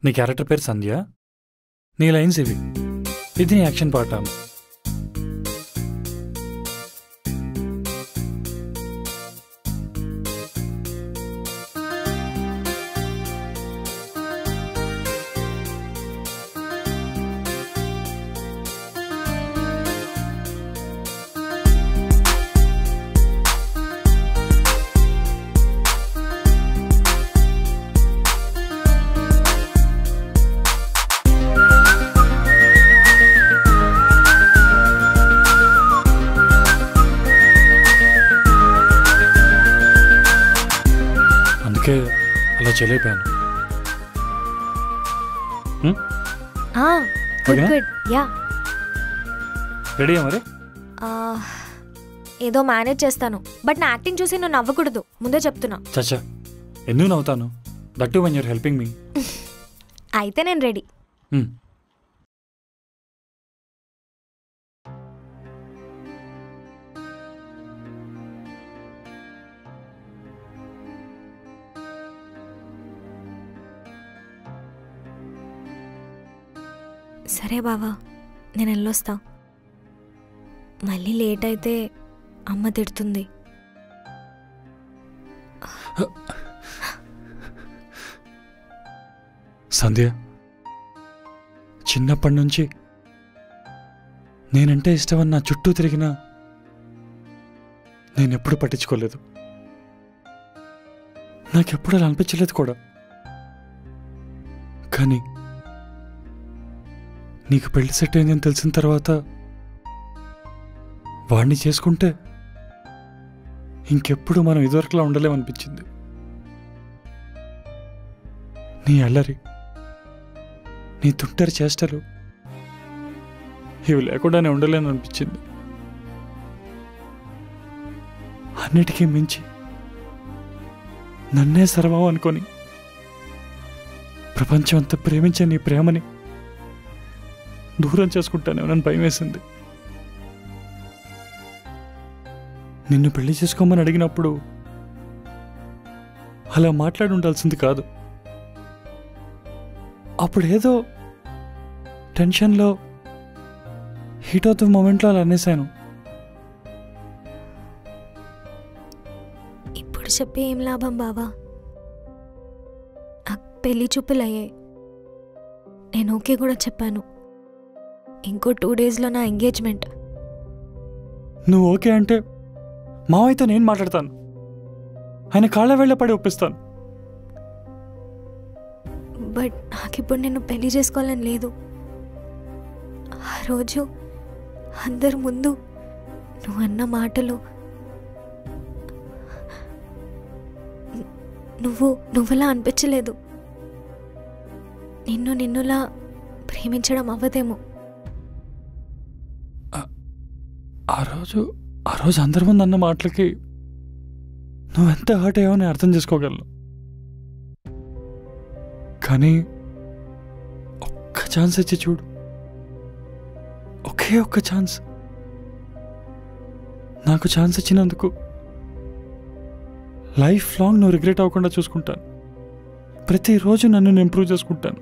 Speaker 3: నీ క్యారెక్టర్ పేరు సంధ్య, నీ లైన్స్ ఇవి, ఇది నీ యాక్షన్ పార్ట్. అలా చేయలేపాను. రెడీయా మరి?
Speaker 2: ఏదో మేనేజ్ చేస్తాను, బట్ నా యాక్టింగ్ చూసి నువ్వు నవ్వకూడదు, ముందే చెప్తున్నా.
Speaker 3: చచ్చా, ఎందుకు నవ్వుతాను? That to when your helping me.
Speaker 2: అయితే నేను రెడీ. సరే బావా, నేను వెళ్ళొస్తా. మళ్ళీ లేట్ అయితే అమ్మ తిడుతుంది.
Speaker 3: సంధ్య, చిన్నప్పటి నుంచి నేనంటే ఇష్టమని నా చుట్టూ తిరిగినా నేనెప్పుడు పట్టించుకోలేదు, నాకెప్పుడు అలా అనిపించలేదు కూడా. కానీ నీకు పెళ్లి సెట్ అయిందని తెలిసిన తర్వాత వాడిని చేసుకుంటే ఇంకెప్పుడు మనం ఇదివరకులా ఉండలేమనిపించింది. నీ అల్లరి, నీ తుంటరి చేష్టలు ఇవి లేకుండానే ఉండలేని అనిపించింది. అన్నిటికీ మించి నన్నే సర్వం అనుకొని ప్రపంచం అంతా ప్రేమించే నీ ప్రేమని దూరం చేసుకుంటానేమో నన్ను భయం వేసింది. నిన్ను పెళ్లి చేసుకోమని అడిగినప్పుడు అలా మాట్లాడి ఉండాల్సింది కాదు. అప్పుడు ఏదో టెన్షన్లో హీట్ ఆఫ్ ద మూమెంట్లో అలా అనేసాను.
Speaker 2: ఇప్పుడు చెప్పి ఏం లాభం బావా? నాకు పెళ్లి చూపులయ్యాయి, నేను ఓకే కూడా చెప్పాను. ఇంకో 2 daysలో నా ఎంగేజ్మెంట్.
Speaker 3: నువ్వు ఓకే అంటే మావైతే నేను మాట్లాడతాను, ఆయన కాళ్ళ వేళ్ళ పడి ఒప్పిస్తాను.
Speaker 2: బట్ నాకిప్పుడు నేను పెళ్లి చేసుకోవాలని లేదు. ఆ రోజు అందరి ముందు నువ్వు అన్న మాటలు, నువ్వులా అనిపించలేదు. నిన్నులా ప్రేమించడం అవ్వదేమో.
Speaker 3: ఆ రోజు అందరి ముందు అన్న మాటలకి నువ్వెంత హర్ట్ అయ్యావో నేను అర్థం చేసుకోగలను. కానీ ఒక్క ఛాన్స్ ఇచ్చి చూడు, ఒకే ఒక్క ఛాన్స్. నాకు ఛాన్స్ ఇచ్చినందుకు లైఫ్ లాంగ్ నువ్వు రిగ్రెట్ అవ్వకుండా చూసుకుంటాను. ప్రతిరోజు నన్ను నేను ఇంప్రూవ్ చేసుకుంటాను.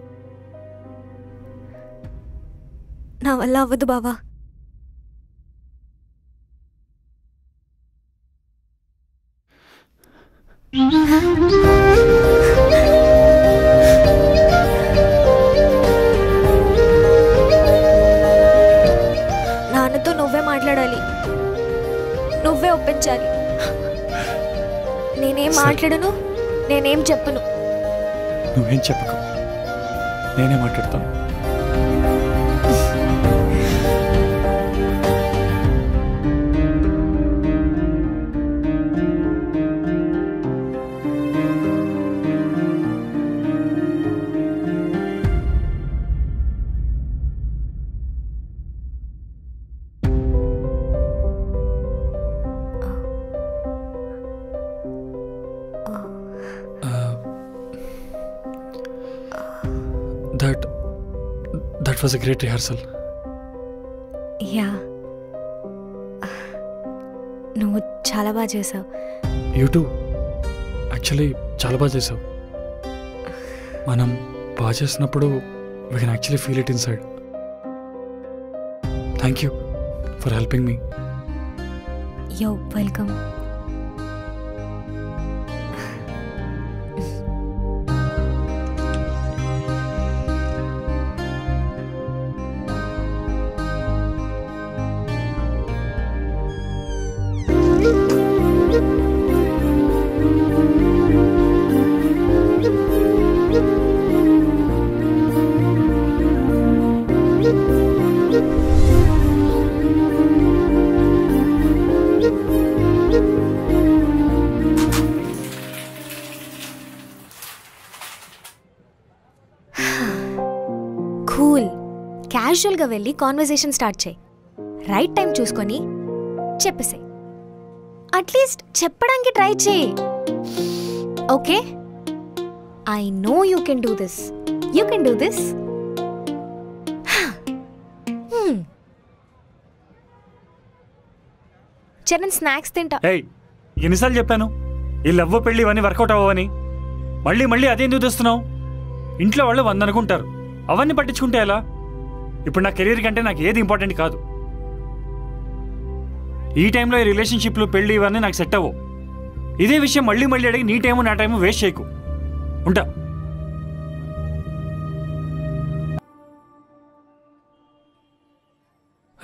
Speaker 2: నా వల్ల అవ్వదు బావా. నాన్నతో నువ్వే మాట్లాడాలి, నువ్వే ఒప్పించాలి. నేనేం మాట్లాడను, నేనేం చెప్పను.
Speaker 3: నువ్వేం చెప్పకు, నేనే మాట్లాడతాను. That was a great rehearsal.
Speaker 2: Yeah, నువ్వు చాలా బాగా చేసావు.
Speaker 3: You too. యాక్చువల్లీ చాలా బాగా చేసావు. మనం బాగా చేసినప్పుడు we can actually feel it inside. Thank you for helping me.
Speaker 2: You're welcome. Cool, క్యాజువల్గా వెళ్ళి కాన్వర్సేషన్ స్టార్ట్ చేయి. రైట్ టైం చూసుకొని చెప్పేసే. అట్లీస్ట్ చెప్పడానికి ట్రై చేయి. Okay, I know you can do this. You can do this. Charan, snacks తింటా.
Speaker 3: ఎన్నిసార్లు చెప్పాను ఈ లవ్వ పెళ్ళి ఇవన్నీ వర్కౌట్ అవ్వని? మళ్ళీ మళ్ళీ అదేం చూస్తున్నావు? ఇంట్లో వాళ్ళు 100 అనుకుంటారు, అవన్నీ పట్టించుకుంటే ఎలా? ఇప్పుడు నా కెరీర్ కంటే నాకు ఏది ఇంపార్టెంట్ కాదు. ఈ టైంలో ఈ రిలేషన్షిప్లు పెళ్ళి ఇవన్నీ నాకు సెట్ అవ్వవు. ఇదే విషయం మళ్ళీ మళ్ళీ అడిగి నీ టైము నా టైము వేస్ట్ చేయకు. ఉంటా.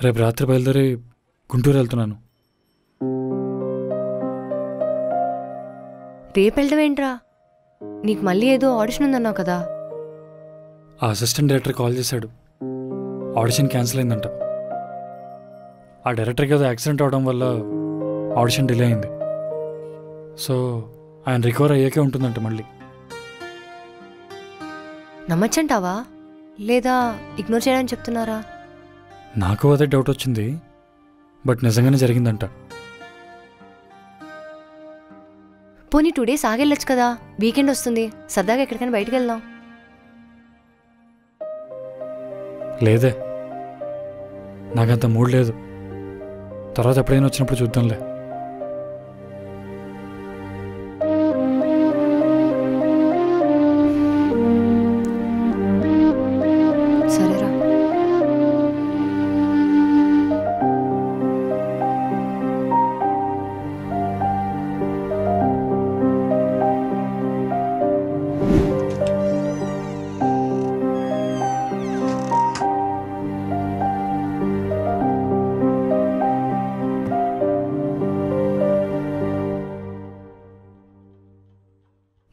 Speaker 3: రేపు రాత్రి బయలుదేరి గుంటూరు వెళ్తున్నాను.
Speaker 1: రేపు వెళ్ళడం ఏంట్రా? నీకు మళ్ళీ ఏదో ఆడిషన్ ఉందన్నావు కదా.
Speaker 3: ఆ అసిస్టెంట్ డైరెక్టర్ కాల్ చేశాడు, ఆడిషన్ క్యాన్సిల్ అయిందంట. ఆ డైరెక్టర్కి ఏదో యాక్సిడెంట్ అవడం వల్ల ఆడిషన్ డిలే అయింది. సో ఆయన రికవర్ అయ్యాకే ఉంటుందంట మళ్ళీ.
Speaker 1: నమ్మచ్చంటావా లేదా ఇగ్నోర్ చేయడానికి చెప్తున్నారా?
Speaker 3: నాకు అదే డౌట్ వచ్చింది, బట్ నిజంగానే జరిగిందంట.
Speaker 1: పోనీ 2 days ఆగెళ్ళొచ్చు కదా, వీకెండ్ వస్తుంది, సరదాగా ఎక్కడికైనా బయటికి వెళ్దాం.
Speaker 3: లేదే, నాకంత మూడ్ లేదు. తర్వాత ఎప్పుడైనా వచ్చినప్పుడు చూద్దాంలే.
Speaker 1: సరేరా.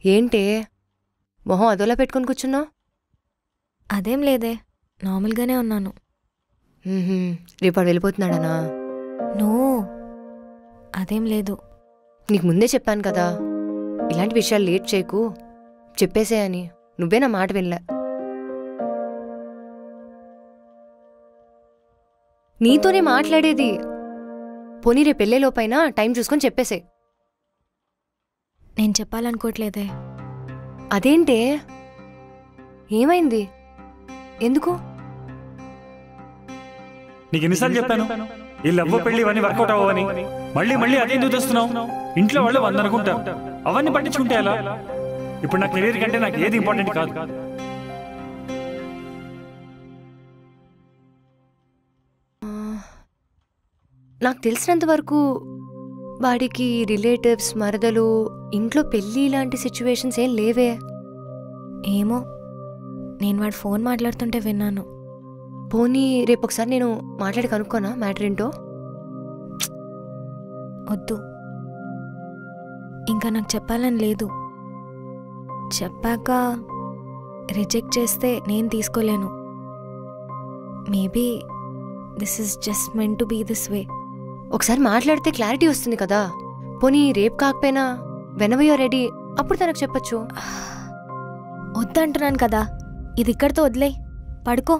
Speaker 1: ఏంటే మొహం అదోలా పెట్టుకొని కూర్చున్నావు?
Speaker 2: అదేం లేదే, నార్మల్గానే ఉన్నాను.
Speaker 1: రేపు వెళ్ళిపోతున్నాడనా?
Speaker 2: నో, అదేం లేదు.
Speaker 1: నీకు ముందే చెప్పాను కదా, ఇలాంటి విషయాలు లేట్ చేయకు, చెప్పేసే అని. నువ్వే నా మాట వినలే. నీతోనే మాట్లాడేది. పోనీ రేపు వెళ్ళేలోపైనా టైం చూసుకొని చెప్పేసే.
Speaker 2: నేను చెప్పాలనుకోవట్లేదే.
Speaker 1: అదేంటే, ఏమైంది? ఎందుకు?
Speaker 3: నీకు ఎన్నిసార్లు చెప్పాను ఈ లవ్ పెళ్లి ఇవన్నీ వర్కౌట్ అవ్వని. మళ్ళీ మళ్ళీ అదే ఎందుకు తెస్తున్నావు? ఇంట్లో వాళ్ళు 100 అనుకుంటారు, అవన్నీ పట్టించుకుంటే ఎలా? ఇప్పుడు నా కెరీర్ కంటే నాకు ఏది ఇంపార్టెంట్ కాదు.
Speaker 1: నాకు తెలిసినంత వరకు వాడికి రిలేటివ్స్, మరదలు, ఇంట్లో పెళ్ళి ఇలాంటి సిచ్యువేషన్స్ ఏం లేవే.
Speaker 2: ఏమో, నేను వాడు ఫోన్ మాట్లాడుతుంటే విన్నాను.
Speaker 1: పోనీ రేపు ఒకసారి నేను మాట్లాడి కనుక్కోనా మ్యాటర్ ఏంటో?
Speaker 2: వద్దు, ఇంకా నాకు చెప్పాలని లేదు. చెప్పాక రిజెక్ట్ చేస్తే నేను తీసుకోలేను. Maybe this is just meant to be this way.
Speaker 1: ఒకసారి మాట్లాడితే క్లారిటీ వస్తుంది కదా. పోనీ రేపు కాకపోయినా whenever you're రెడీ అప్పుడు తనకు చెప్పచ్చు.
Speaker 2: వద్దంటున్నాను కదా, ఇది ఇక్కడితో వదిలే, పడుకో.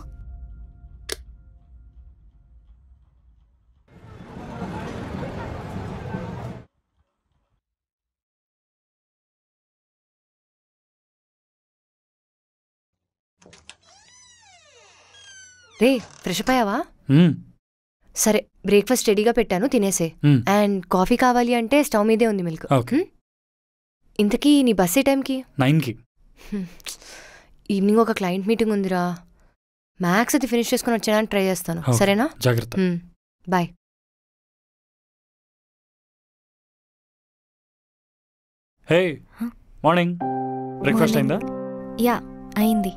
Speaker 1: రే, ఫ్రెష్ అప్ అయ్యావా? సరే, బ్రేక్ఫాస్ట్ రెడీగా పెట్టాను, తినేసే. అండ్ కాఫీ కావాలి అంటే స్టవ్ మీదే ఉంది మిల్క్. ఇంతకీ నీ బస్ ఏ టైంకి?
Speaker 3: 9కి.
Speaker 1: ఈవినింగ్ ఒక క్లయింట్ మీటింగ్ ఉందిరా. మ్యాథ్స్ అది ఫినిష్ చేసుకుని వచ్చేయడానికి ట్రై చేస్తాను, సరేనా?
Speaker 3: జాగ్రత్త.
Speaker 1: బాయ్.
Speaker 3: హే, మార్నింగ్. బ్రేక్ఫాస్ట్ అయిందా?
Speaker 2: యా, అయింది.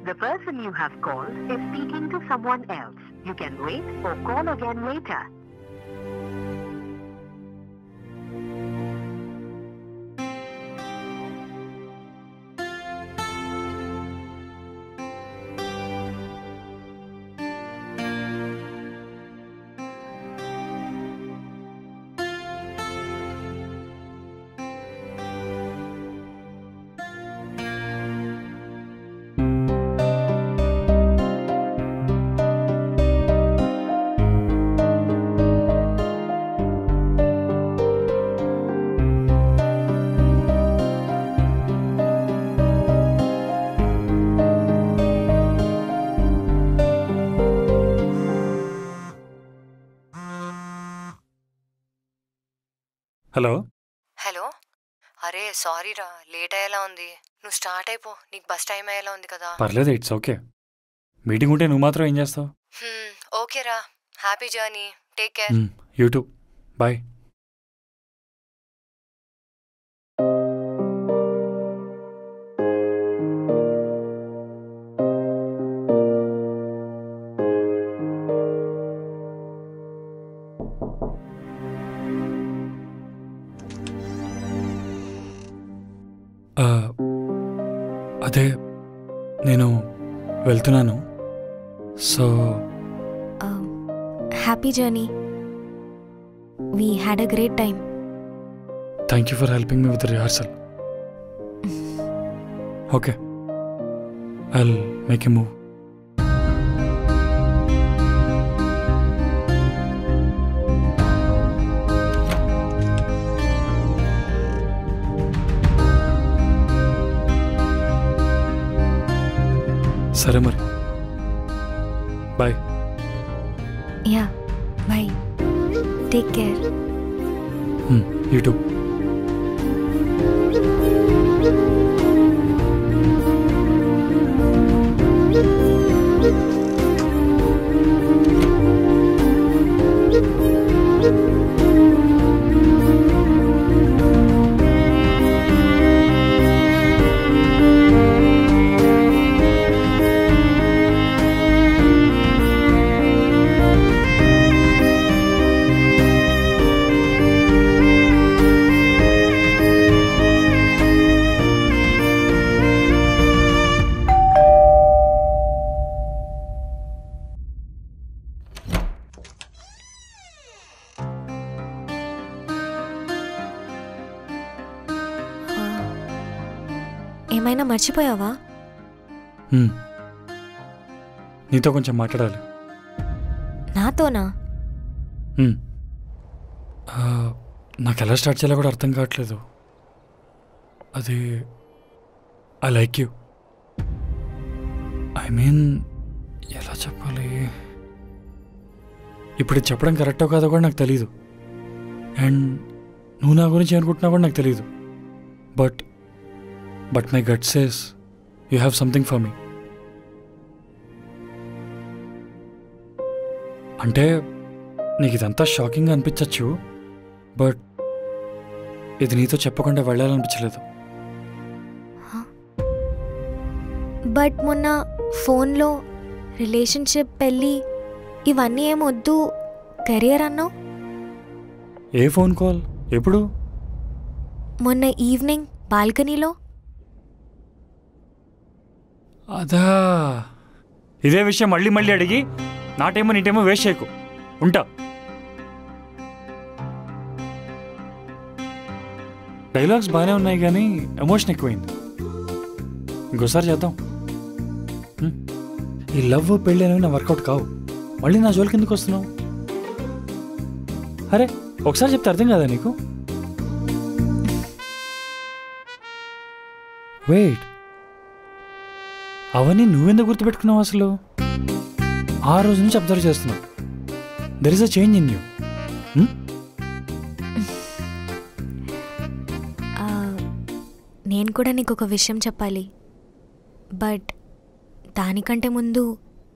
Speaker 7: The person you have called is speaking to someone else. You can wait or call again later.
Speaker 3: Hello.
Speaker 1: Hello. అరే సారీ రా, లేట్ అయ్యేలా ఉంది. నువ్వు స్టార్ట్ అయిపో, నీకు బస్ టైం అయ్యేలా ఉంది కదా.
Speaker 3: పర్లేదు, ఇట్స్ ఓకే. మీటింగ్ ఉంటే నువ్వు మాత్రం ఏం చేస్తావు?
Speaker 1: ఓకే రా, happy journey, take care.
Speaker 3: You too, bye. అదే, నేను వెళ్తున్నాను. So
Speaker 2: happy journey. We had a great time.
Speaker 3: Thank you for helping me with rehearsal. Okay, I'll make a move. సరే మరి, bye.
Speaker 2: Yeah, bye, take care.
Speaker 3: You too.
Speaker 2: ఏమైనా మర్చిపోయావా?
Speaker 3: నీతో కొంచెం మాట్లాడాలి.
Speaker 2: నాతోనా?
Speaker 3: నాకు ఎలా స్టార్ట్ చేయాలో కూడా అర్థం కావట్లేదు. అది I like you. I mean ఎలా చెప్పాలి? ఇప్పుడు ఇది చెప్పడం కరెక్టో కాదో కూడా నాకు తెలీదు. అండ్ నువ్వు నా గురించి అనుకుంటున్నా కూడా నాకు తెలీదు. But my gut says you have something for me. అంటే నీకు ఇదంతా షాకింగ్గా అనిపించచ్చు, బట్ ఇది నీతో చెప్పకుండా వెళ్ళాలనిపించలేదు.
Speaker 2: బట్ మొన్న ఫోన్లో రిలేషన్షిప్, పెళ్ళి ఇవన్నీ ఏమొద్దు, కెరియర్ అన్నావు.
Speaker 3: ఏ ఫోన్ కాల్? ఎప్పుడు?
Speaker 2: మొన్న ఈవినింగ్ బాల్కనీలో.
Speaker 3: అదా, ఇదే విషయం మళ్ళీ మళ్ళీ అడిగి నా టైమో నీ టైమో వేస్ట్ చేయకు. ఉంటా. డైలాగ్స్ బాగానే ఉన్నాయి కానీ ఎమోషన్ ఎక్కువైంది. ఇంకోసారి చేద్దాం. ఈ లవ్ పెళ్ళి అనేవి నా వర్కౌట్ కావు. మళ్ళీ నా జోలికి ఎందుకు వస్తున్నావు? అరే ఒకసారి చెప్తే అర్థం కాదా నీకు? వెయిట్, అవన్నీ నువ్వెందుకు గుర్తుపెట్టుకున్నావు అసలు? ఆ రోజు నుంచి అబ్జర్వ్ చేస్తున్నావు. There is a change in you.
Speaker 2: నేను కూడా నీకు ఒక విషయం చెప్పాలి, బట్ దానికంటే ముందు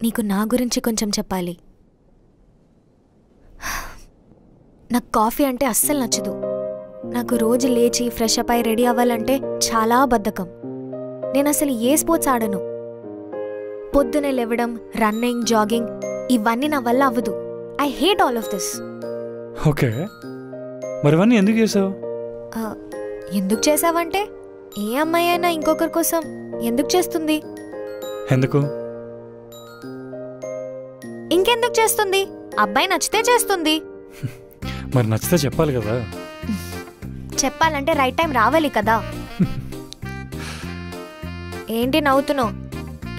Speaker 2: నీకు నా గురించి కొంచెం చెప్పాలి. నాకు కాఫీ అంటే అస్సలు నచ్చదు. నాకు రోజు లేచి ఫ్రెష్ అప్ అయి రెడీ అవ్వాలంటే చాలా బద్ధకం. నేను అసలు ఏ స్పోర్ట్స్ ఆడను. పొద్దునే లేవడం, రన్నింగ్, జాగింగ్ ఇవన్నీ నా వల్ల అవ్వదు. I hate all of this.
Speaker 3: Okay, మరి ఇవన్నీ ఎందుకు చేసావు?
Speaker 2: ఎందుకు చేసావంటే ఏ అమ్మాయి అయినా ఇంకొకరి కోసం ఎందుకు చేస్తుంది?
Speaker 3: ఎందుకు?
Speaker 2: ఇంకెందుకు చేస్తుంది? అబ్బాయి నచ్చితే చేస్తుంది.
Speaker 3: మరి నచ్చితే చెప్పాలి కదా.
Speaker 2: చెప్పాలంటే రైట్ టైం రావాలి కదా. ఏంటి నవ్వుతున్నావు?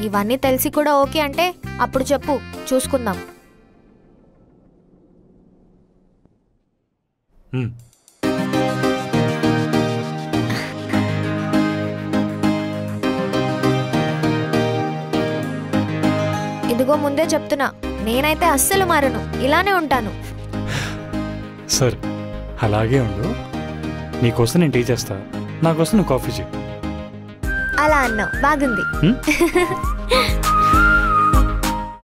Speaker 2: ఇవన్నీ తెలిసి కూడా ఓకే అంటే అప్పుడు చెప్పు, చూసుకుందాం. ఇదిగో ముందే చెప్తున్నా, నేనైతే అస్సలు మారను, ఇలానే ఉంటాను.
Speaker 3: సరే అలాగే ఉండు. నీకోసం నేను టీ చేస్తా, నాకోసం నువ్వు కాఫీ చేయి.
Speaker 2: అలా అన్నావు, బాగుంది.